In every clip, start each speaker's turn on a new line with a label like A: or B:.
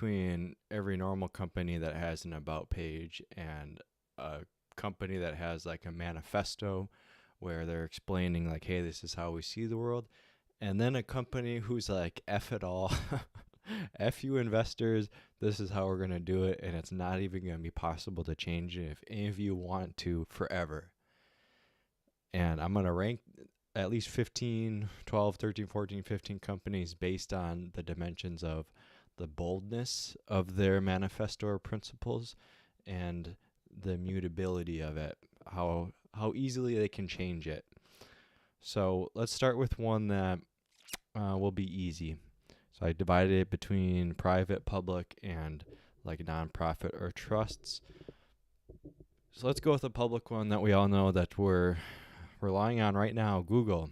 A: between every normal company that has an about page and a company that has like a manifesto where they're explaining like, hey, this is how we see the world, and then a company who's like, F it all, F you investors, this is how we're going to do it, and it's not even going to be possible to change it if any of you want to forever. And I'm going to rank at least 15, 12, 13, 14, 15 companies based on the dimensions of the boldness of their manifesto or principles and the immutability of it, how easily they can change it. So let's start with one that will be easy. So I divided it between private, public, and like nonprofit or trusts. So let's go with the public one that we all know that we're relying on right now, Google.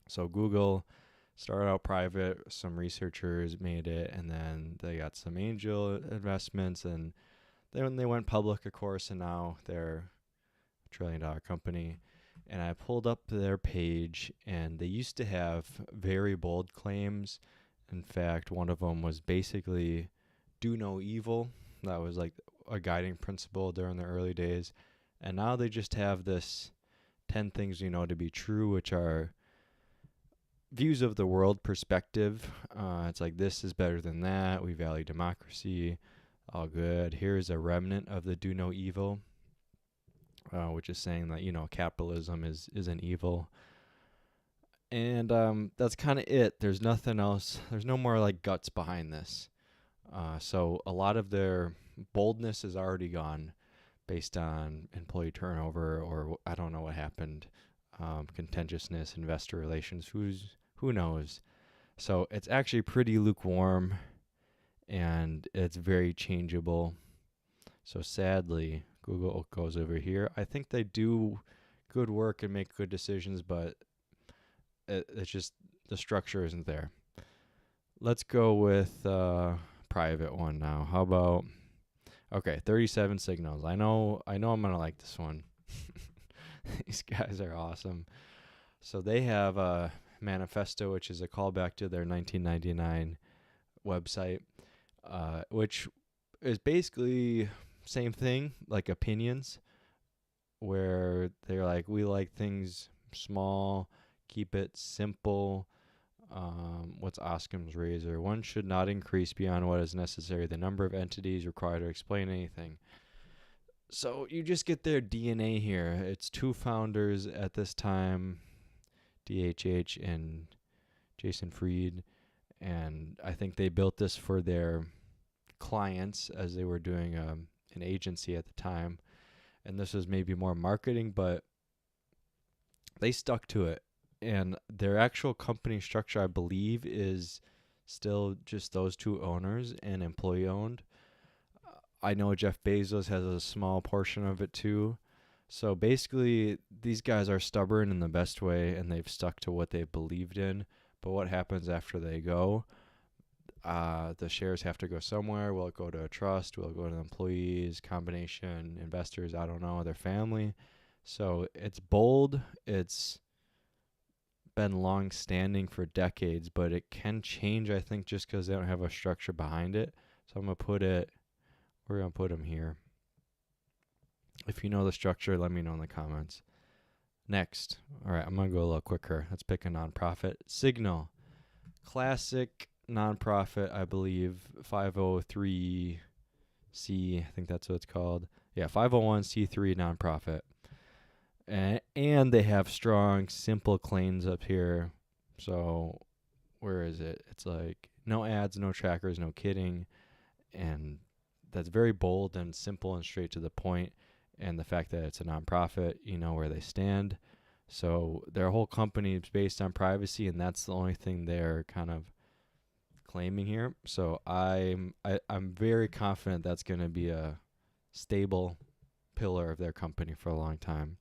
A: So Google started out private, some researchers made it, and then they got some angel investments, and then they went public, of course, and now they're a $1 trillion company. And I pulled up their page, and they used to have very bold claims. In fact, one of them was basically do no evil. That was like a guiding principle during the early days. And now they just have this 10 things you know to be true, which are views of the world perspective. It's like, this is better than that. We value democracy. All good. Here's a remnant of the do no evil, which is saying that, capitalism is an evil. And that's kind of it. There's nothing else. There's no more like guts behind this. So a lot of their boldness is already gone based on employee turnover, or I don't know what happened, contentiousness, investor relations, who knows. So it's actually pretty lukewarm, and it's very changeable. So sadly, Google goes over here. I think they do good work and make good decisions, but it's just the structure isn't there. Let's go with private one now. How about 37signals. I know I'm gonna like this one. These guys are awesome. So they have a manifesto, which is a callback to their 1999 website, which is basically same thing, like opinions, where they're like, we like things small, keep it simple. What's Occam's razor? One should not increase beyond what is necessary. The number of entities required to explain anything. So you just get their DNA here. It's two founders at this time, DHH and Jason Fried, and I think they built this for their clients as they were doing an agency at the time. And this was maybe more marketing, but they stuck to it. And their actual company structure, I believe, is still just those two owners and employee owned. I know Jeff Bezos has a small portion of it too. So basically, these guys are stubborn in the best way, and they've stuck to what they believed in. But what happens after they go? The shares have to go somewhere. Will it go to a trust? Will it go to the employees, combination, investors? I don't know, their family. So it's bold. It's been long standing for decades, but it can change, I think, just because they don't have a structure behind it. So we're going to put them here. If you know the structure, let me know in the comments. Next. All right, I'm going to go a little quicker. Let's pick a nonprofit. Signal. Classic nonprofit, I believe. 503c, I think that's what it's called. Yeah, 501c3 nonprofit. And they have strong, simple claims up here. So where is it? It's like no ads, no trackers, no kidding. And that's very bold and simple and straight to the point. And the fact that it's a nonprofit, you know where they stand. So their whole company is based on privacy, and that's the only thing they're kind of claiming here. So I'm very confident that's going to be a stable pillar of their company for a long time.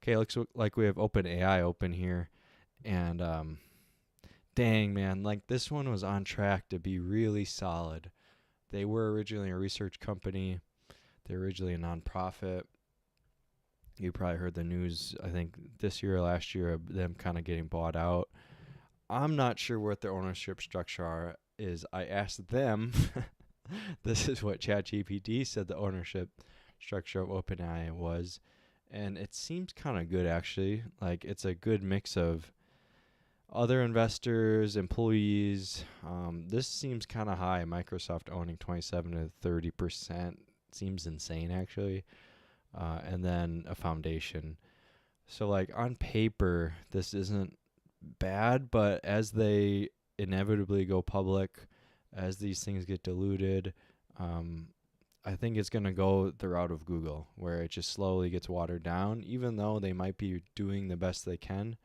A: Okay, looks like we have OpenAI open here. And dang, man, like this one was on track to be really solid. They were originally a research company. They're originally a nonprofit. You probably heard the news, I think, this year or last year of them kind of getting bought out. I'm not sure what their ownership structure are. is I asked them, this is what ChatGPT said the ownership structure of OpenAI was, and it seems kind of good actually. Like it's a good mix of other investors, employees. This seems kind of high. Microsoft owning 27 to 30% seems insane actually. And then a foundation. So like on paper, this isn't bad, but as they inevitably go public, as these things get diluted, I think it's going to go the route of Google, where it just slowly gets watered down. Even though they might be doing the best they can,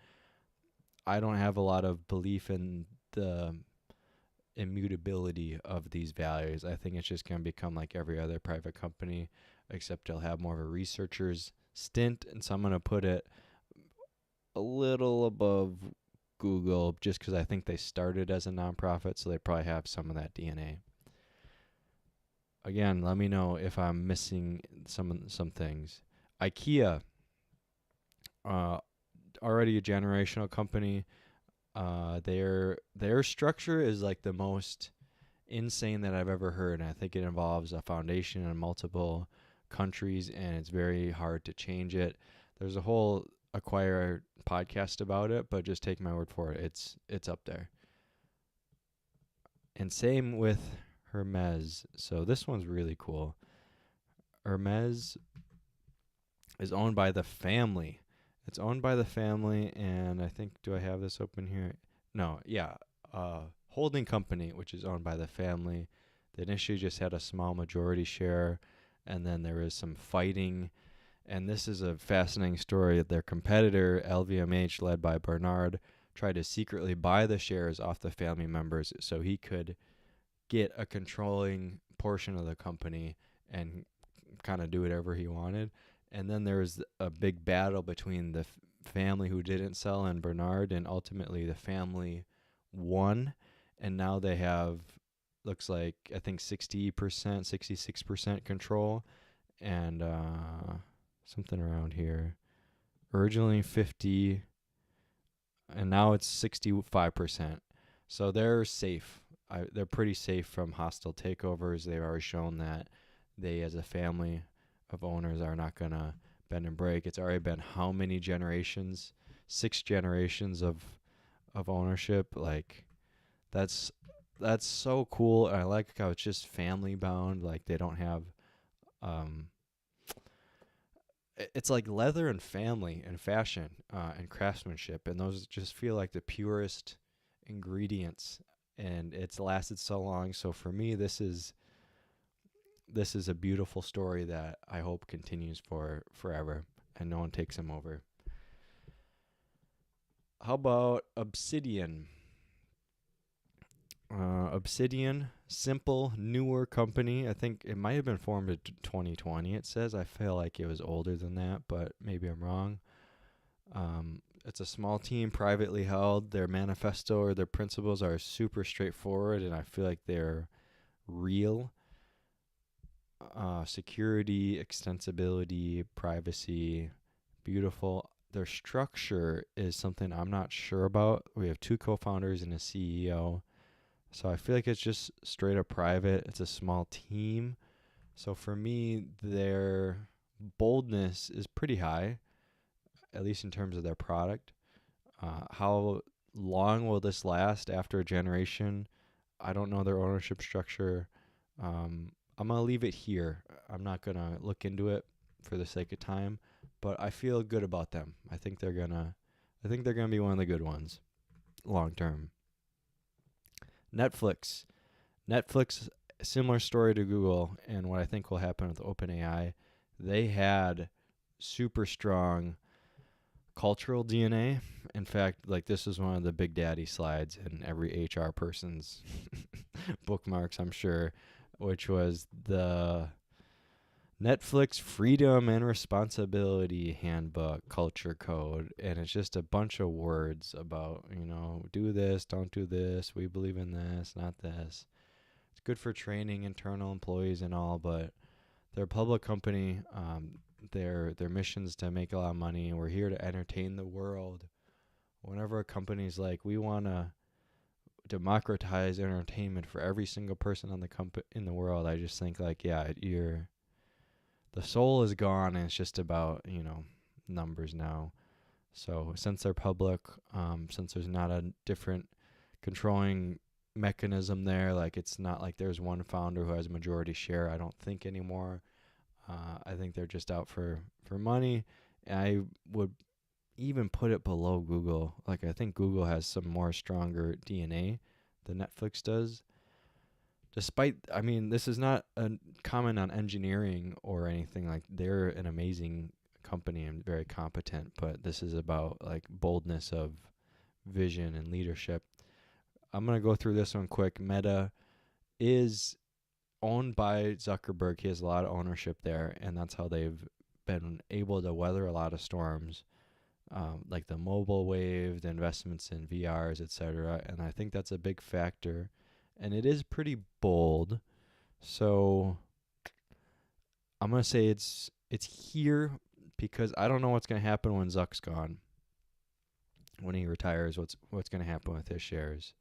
A: I don't have a lot of belief in the immutability of these values. I think it's just going to become like every other private company, except they'll have more of a researcher's stint. And so I'm going to put it a little above Google just because I think they started as a nonprofit, so they probably have some of that DNA. Again, let me know if I'm missing some things. IKEA, already a generational company. Their structure is like the most insane that I've ever heard, and I think it involves a foundation in multiple countries, and it's very hard to change it. There's a whole Acquire podcast about it, but just take my word for it. It's up there. And same with Hermes. So this one's really cool. Hermes is owned by the family. It's owned by the family, and I think, do I have this open here? No, yeah. Holding company, which is owned by the family. They initially just had a small majority share, and then there was some fighting. And this is a fascinating story. Their competitor, LVMH, led by Bernard, tried to secretly buy the shares off the family members so he could get a controlling portion of the company and kind of do whatever he wanted. And then there was a big battle between the family who didn't sell and Bernard, and ultimately the family won. And now they have, looks like, I think 60%, 66% control, and something around here. Originally 50, and now it's 65%. So they're safe. They're pretty safe from hostile takeovers. They've already shown that they, as a family of owners, are not going to bend and break. It's already been how many generations? 6 generations of ownership. Like, that's so cool. And I like how it's just family bound. Like, they don't have it's like leather and family and fashion and craftsmanship, and those just feel like the purest ingredients, and it's lasted so long. So for me, this is a beautiful story that I hope continues for forever and no one takes them over. How about Obsidian? Obsidian, simple, newer company. I think it might have been formed in 2020. It says. I feel like it was older than that, but maybe I'm wrong. It's a small team, privately held. Their manifesto or their principles are super straightforward, and I feel like they're real. Security, extensibility, privacy, beautiful. Their structure is something I'm not sure about. We have 2 co-founders and a CEO. So I feel like it's just straight up private. It's a small team. So for me, their boldness is pretty high, at least in terms of their product. How long will this last after a generation? I don't know their ownership structure. I'm going to leave it here. I'm not going to look into it for the sake of time, but I feel good about them. I think they're going to be one of the good ones long term. Netflix, similar story to Google, and what I think will happen with OpenAI. They had super strong cultural DNA. In fact, like, this is one of the Big Daddy slides in every HR person's bookmarks, I'm sure, which was the Netflix Freedom and Responsibility Handbook Culture Code. And it's just a bunch of words about, do this, don't do this, we believe in this, not this. It's good for training internal employees and all, but they're a public company. Their mission's to make a lot of money, and we're here to entertain the world. Whenever a company's like, we want to democratize entertainment for every single person on in the world. I just think like, yeah, the soul is gone, and it's just about, numbers now. So since they're public, since there's not a different controlling mechanism there, like it's not like there's one founder who has a majority share, I don't think anymore. I think they're just out for money. I would even put it below Google. Like, I think Google has some more stronger DNA than Netflix does. Despite, I mean, this is not a comment on engineering or anything. Like, they're an amazing company and very competent, but this is about like boldness of vision and leadership. I'm going to go through this one quick. Meta is owned by Zuckerberg. He has a lot of ownership there, and that's how they've been able to weather a lot of storms, like the mobile wave, the investments in VRs, etc. And I think that's a big factor, and it is pretty bold. So I'm gonna say it's here because I don't know what's gonna happen when Zuck's gone. When he retires, what's gonna happen with his shares?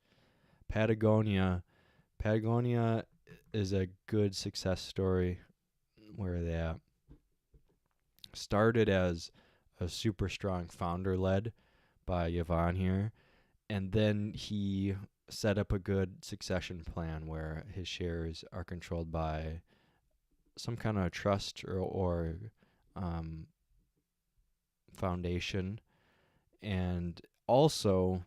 A: Patagonia is a good success story. Where are they at? Started as a super strong founder led by Yvonne here, and then he set up a good succession plan where his shares are controlled by some kind of trust or foundation. And also,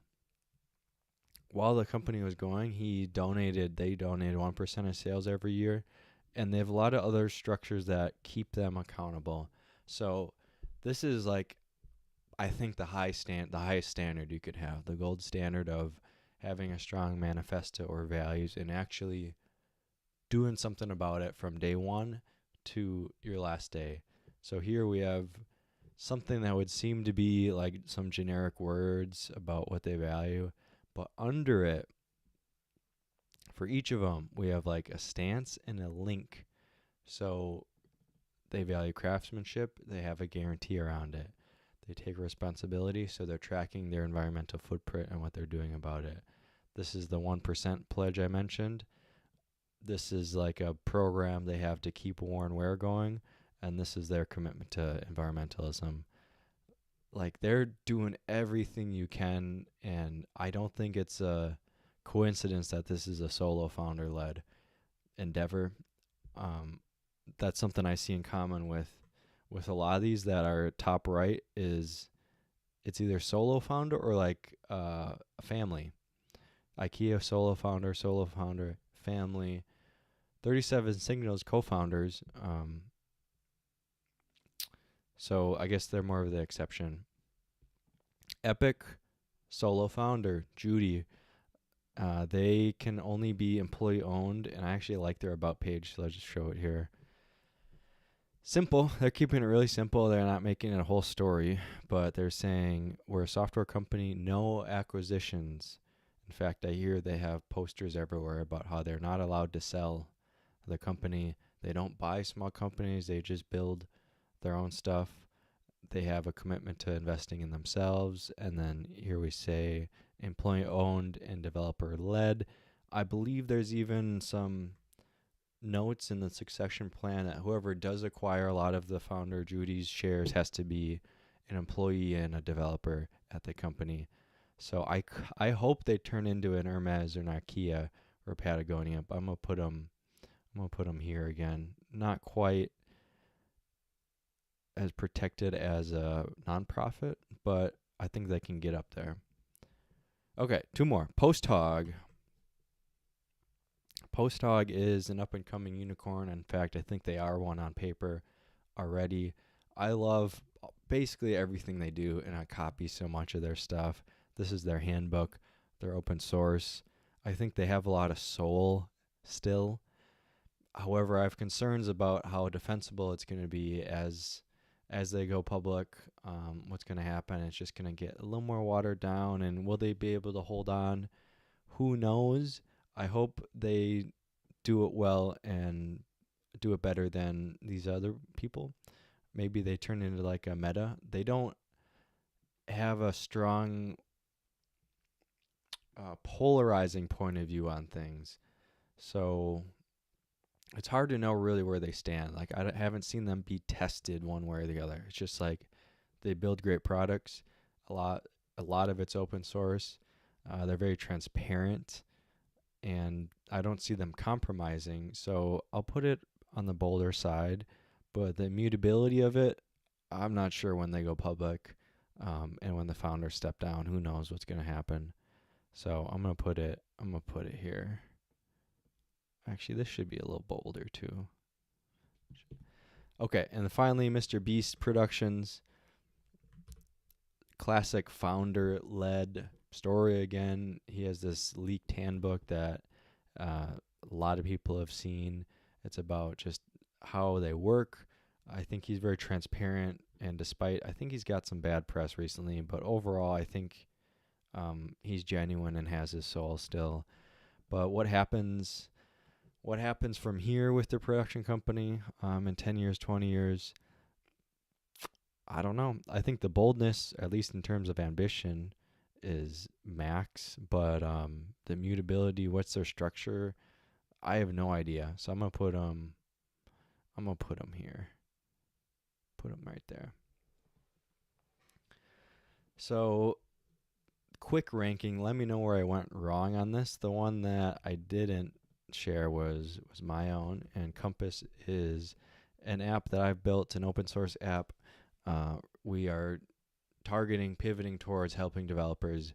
A: while the company was going, they donated 1% of sales every year, and they have a lot of other structures that keep them accountable. So this is like, I think the highest standard you could have, the gold standard of having a strong manifesto or values and actually doing something about it from day one to your last day. So here we have something that would seem to be like some generic words about what they value, but under it, for each of them, we have like a stance and a link. So they value craftsmanship. They have a guarantee around it. They take responsibility, so they're tracking their environmental footprint and what they're doing about it. This is the 1% pledge I mentioned. This is like a program they have to keep war and wear going, and this is their commitment to environmentalism. Like, they're doing everything you can, and I don't think it's a coincidence that this is a solo founder-led endeavor. That's something I see in common with a lot of these that are top right, is it's either solo founder or like a family. IKEA solo founder, family. 37signals co-founders. So I guess they're more of the exception. Epic solo founder, Judy. They can only be employee owned, and I actually like their about page, so I'll just show it here. Simple. They're keeping it really simple. They're not making it a whole story, but they're saying we're a software company, no acquisitions. In fact, I hear they have posters everywhere about how they're not allowed to sell the company. They don't buy small companies. They just build their own stuff. They have a commitment to investing in themselves. And then here we say employee owned and developer led. I believe there's even some notes in the succession plan that whoever does acquire a lot of the founder Judy's shares has to be an employee and a developer at the company. So I hope they turn into an Hermes or an IKEA or Patagonia, but I'm gonna put them here again. Not quite as protected as a nonprofit, but I think they can get up there. Okay, two more. Posthog. Posthog is an up-and-coming unicorn. In fact, I think they are one on paper already. I love basically everything they do, and I copy so much of their stuff. This is their handbook. They're open source. I think they have a lot of soul still. However, I have concerns about how defensible it's going to be as they go public. What's going to happen? It's just going to get a little more watered down, and will they be able to hold on? Who knows? I hope they do it well and do it better than these other people. Maybe they turn into like a Meta. They don't have a strong polarizing point of view on things. So it's hard to know really where they stand. Like haven't seen them be tested one way or the other. It's just like they build great products. A lot of it's open source. They're very transparent, and I don't see them compromising. So I'll put it on the bolder side, but the immutability of it, I'm not sure when they go public, and when the founders step down. Who knows what's going to happen? So I'm gonna put it here. Actually, this should be a little bolder too. Okay, and then finally, Mr. Beast Productions. Classic founder-led story again. He has this leaked handbook that a lot of people have seen. It's about just how they work. I think he's very transparent, and I think he's got some bad press recently, but overall, I think he's genuine and has his soul still. But what happens from here with the production company in 10 years, 20 years? I don't know. I think the boldness, at least in terms of ambition, is max, but the mutability, what's their structure? I have no idea. So I'm gonna put them here. Put them right there. So quick ranking. Let me know where I went wrong on this. The one that I didn't share was my own, and Compass is an app that I've built, an open source app. We are pivoting towards helping developers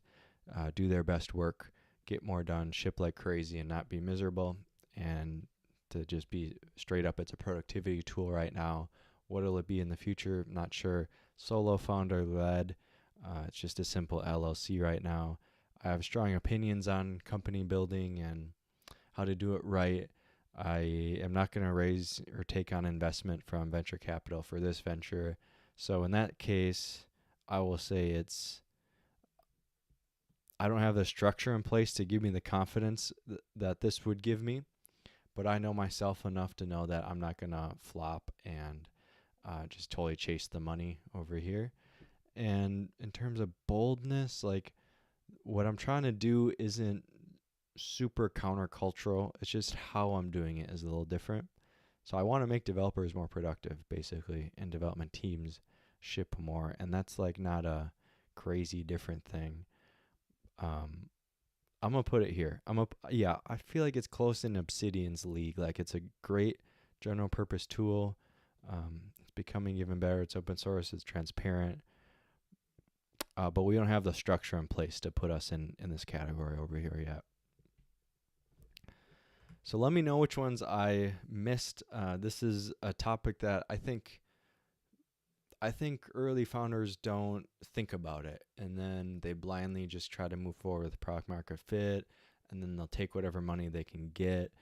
A: do their best work, get more done, ship like crazy, and not be miserable. And to just be straight up, it's a productivity tool right now. What will it be in the future? Not sure. Solo founder led. It's just a simple LLC right now. I have strong opinions on company building and how to do it right. I am not going to raise or take on investment from venture capital for this venture. So in that case, I will say I don't have the structure in place to give me the confidence that this would give me, but I know myself enough to know that I'm not going to flop and just totally chase the money over here. And in terms of boldness, like what I'm trying to do isn't super countercultural. It's just how I'm doing it is a little different. So I want to make developers more productive, basically, and development teams ship more. And that's like not a crazy different thing. I'm gonna put it here. I feel like it's close in Obsidian's league. Like it's a great general purpose tool. It's becoming even better. It's open source. It's transparent. But we don't have the structure in place to put us in this category over here yet. So let me know which ones I missed. This is a topic that I think early founders don't think about it, and then they blindly just try to move forward with product market fit, and then they'll take whatever money they can get.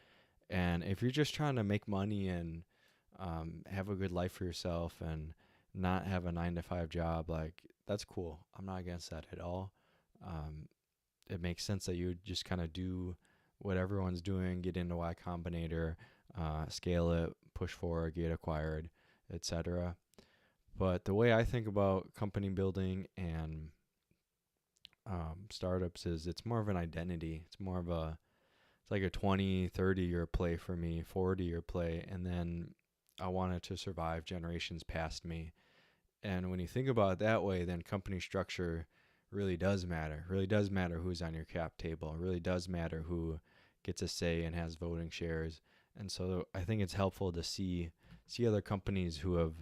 A: And if you're just trying to make money and have a good life for yourself and not have a 9-to-5 job, like that's cool. I'm not against that at all. It makes sense that you just kind of do what everyone's doing, get into Y Combinator, scale it, push forward, get acquired, etc. But the way I think about company building and startups is it's more of an identity. It's like a 20, 30-year play for me, 40-year play, and then I want it to survive generations past me. And when you think about it that way, then company structure really does matter. Really does matter who's on your cap table. It really does matter who gets a say and has voting shares. And so I think it's helpful to see other companies who have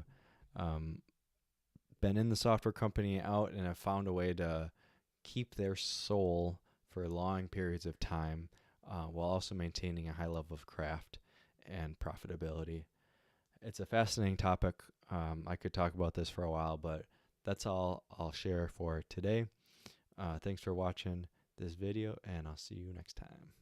A: been in the software company out and have found a way to keep their soul for long periods of time while also maintaining a high level of craft and profitability. It's a fascinating topic. I could talk about this for a while, but that's all I'll share for today. Thanks for watching this video, and I'll see you next time.